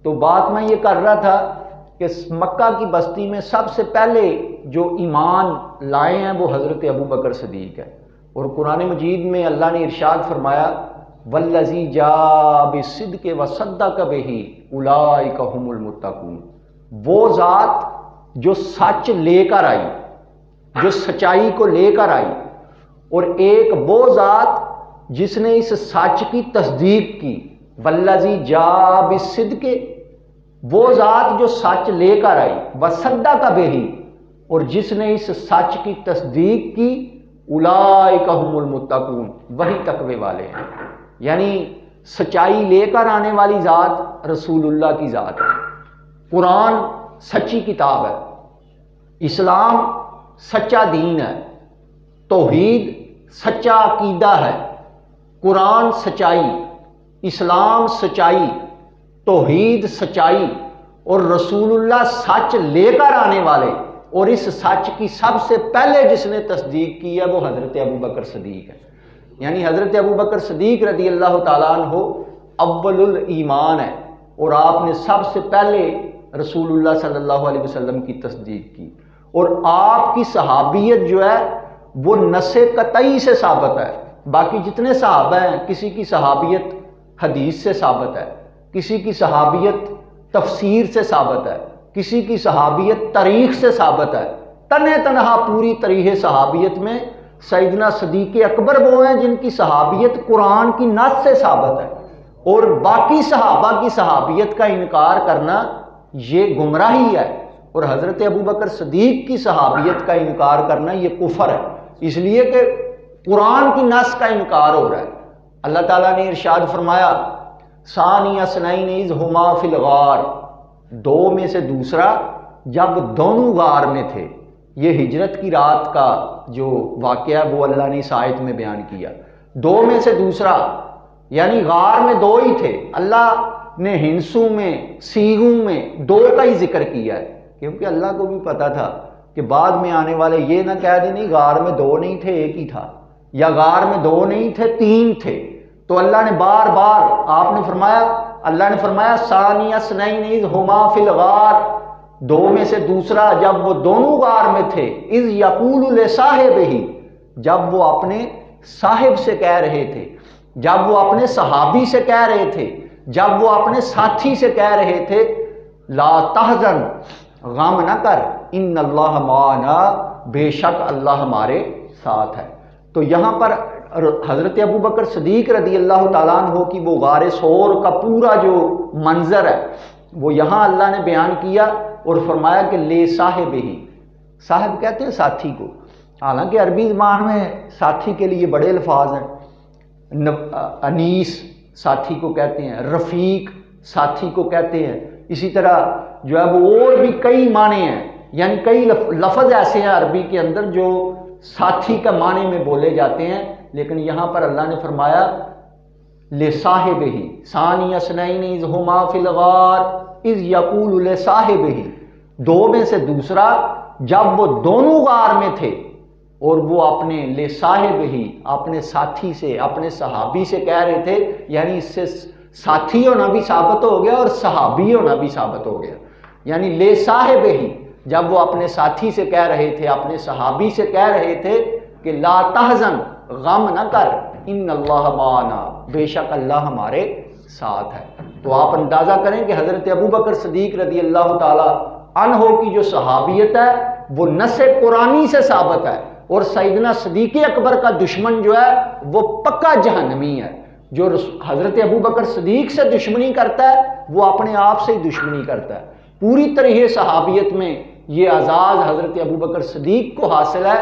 تو بات میں یہ کر رہا تھا کہ مکہ کی بستی میں سب سے پہلے جو ایمان لائے ہیں وہ حضرت ابو بکر صدیق ہے، اور قرآن مجید میں اللہ نے ارشاد فرمایا والذی جاء بالصدق وصدق بہ اولئک ھم المتقون، وہ ذات جو سچ لے کر آئی، جو سچائی کو لے کر آئی، اور ایک وہ ذات جس نے اس سچ کی تصدیق کی، والذی جاء بالصدق، وہ ذات جو سچ لے کر آئی، وصدق بہ، اور جس نے اس سچ کی تصدیق کی، اولئک ھم المتقون، وہی تقوی والے ہیں۔ یعنی سچائی لے کر آنے والی ذات رسول اللہ کی ذات ہے۔ قرآن سچی کتاب ہے، اسلام سچا دین ہے، توحید سچا عقیدہ ہے، قرآن سچائی، اسلام سچائی، توحید سچائی، اور رسول اللہ سچ لے کر آنے والے، اور اس سچ کی سب سے پہلے جس نے تصدیق کی ہے وہ حضرت ابو بکر صدیق ہے۔ یعنی حضرت ابو بکر صدیق رضی اللہ تعالیٰ عنہ اول الایمان ہے، اور آپ نے سب سے پہلے رسول اللہ صلی اللہ علیہ وسلم کی تصدیق کی، اور آپ کی صحابیت جو ہے وہ نص قطعی سے ثابت ہے۔ باقی جتنے صحابہ ہیں کسی کی صحابیت حدیث سے ثابت ہے، کسی کی صحابیت تفسیر سے ثابت ہے، کسی کی صحابیت تاریخ سے ثابت ہے۔ تنہا پوری تاریخ صحابیت میں سیدنا صدیق اکبر وہ ہیں جن کی صحابیت قرآن کی نص سے ثابت ہے، اور باقی صحابہ کی صحابیت کا انکار کرنا یہ گمراہی ہے، اور حضرت ابو بکر صدیق کی صحابیت کا انکار کرنا یہ کفر ہے، اس لیے کہ قرآن کی نص کا انکار ہو رہا ہے۔ اللہ تعالیٰ نے ارشاد فرمایا ثانی اثنین اذ ہما فی الغار، دو میں سے دوسرا جب دونوں غار میں تھے۔ یہ ہجرت کی رات کا جو واقعہ ہے وہ اللہ نے اس آیت میں بیان کیا۔ دو میں سے دوسرا یعنی غار میں دو ہی تھے، اللہ نے ہنسوں میں سیغوں میں دو کا ہی ذکر کیا ہے، کیونکہ اللہ کو بھی پتا تھا کہ بعد میں آنے والے یہ نہ کہہ دیں نہیں غار میں دو نہیں تھے ایک ہی تھا، یا غار میں دو نہیں تھے تین تھے۔ تو اللہ نے بار بار آپ نے فرمایا، اللہ نے فرمایا ثانی اثنین اذ ہما فی الغار، دو میں سے دوسرا جب وہ دونوں غار میں تھے، اذ یقول لصاحبہ، جب وہ اپنے صاحب سے کہہ رہے تھے، جب وہ اپنے صحابی سے کہہ رہے تھے، جب وہ اپنے ساتھی سے کہہ رہے تھے لا تحزن، غم نہ کر، ان اللہ معنا، بے شک اللہ ہمارے ساتھ ہے۔ تو یہاں پر حضرت ابو بکر صدیق رضی اللہ تعالیٰ عنہ کی وہ غار ثور کا پورا جو منظر ہے وہ یہاں اللہ نے بیان کیا، اور فرمایا کہ لے صاحب ہی، صاحب کہتے ہیں ساتھی کو، حالانکہ عربی زبان میں ساتھی کے لیے بڑے الفاظ ہیں، انیس ساتھی کو کہتے ہیں، رفیق ساتھی کو کہتے ہیں، اسی طرح جو ہے وہ اور بھی کئی معنی ہیں، یعنی کئی لفظ ایسے ہیں عربی کے اندر جو ساتھی کا معنی میں بولے جاتے ہیں، لیکن یہاں پر اللہ نے فرمایا لصاحبہ، ثانی اثنین اذ ہما فی الغار اذ یقول لصاحبہ، دو میں سے دوسرا جب وہ دونوں غار میں تھے، اور وہ اپنے لصاحبہ اپنے ساتھی سے، اپنے صحابی سے کہہ رہے تھے، یعنی اس سے ساتھی ہونا بھی ثابت ہو گیا اور صحابی ہونا بھی ثابت ہو گیا۔ یعنی لصاحبہ جب وہ اپنے ساتھی سے کہہ رہے تھے، اپنے صحابی سے کہہ رہے تھے کہ لا تحزن، غم نہ کر، ان اللہ معنا، بے شک اللہ ہمارے ساتھ ہے۔ تو آپ اندازہ کریں کہ حضرت ابو بکر صدیق رضی اللہ تعالی عنہ کی جو صحابیت ہے وہ نص قرآنی سے ثابت ہے، اور سیدنا صدیق اکبر کا دشمن جو ہے وہ پکا جہنمی ہے۔ جو حضرت ابو بکر صدیق سے دشمنی کرتا ہے وہ اپنے آپ سے ہی دشمنی کرتا ہے۔ پوری طرح صحابیت میں یہ اعزاز حضرت ابو بکر صدیق کو حاصل ہے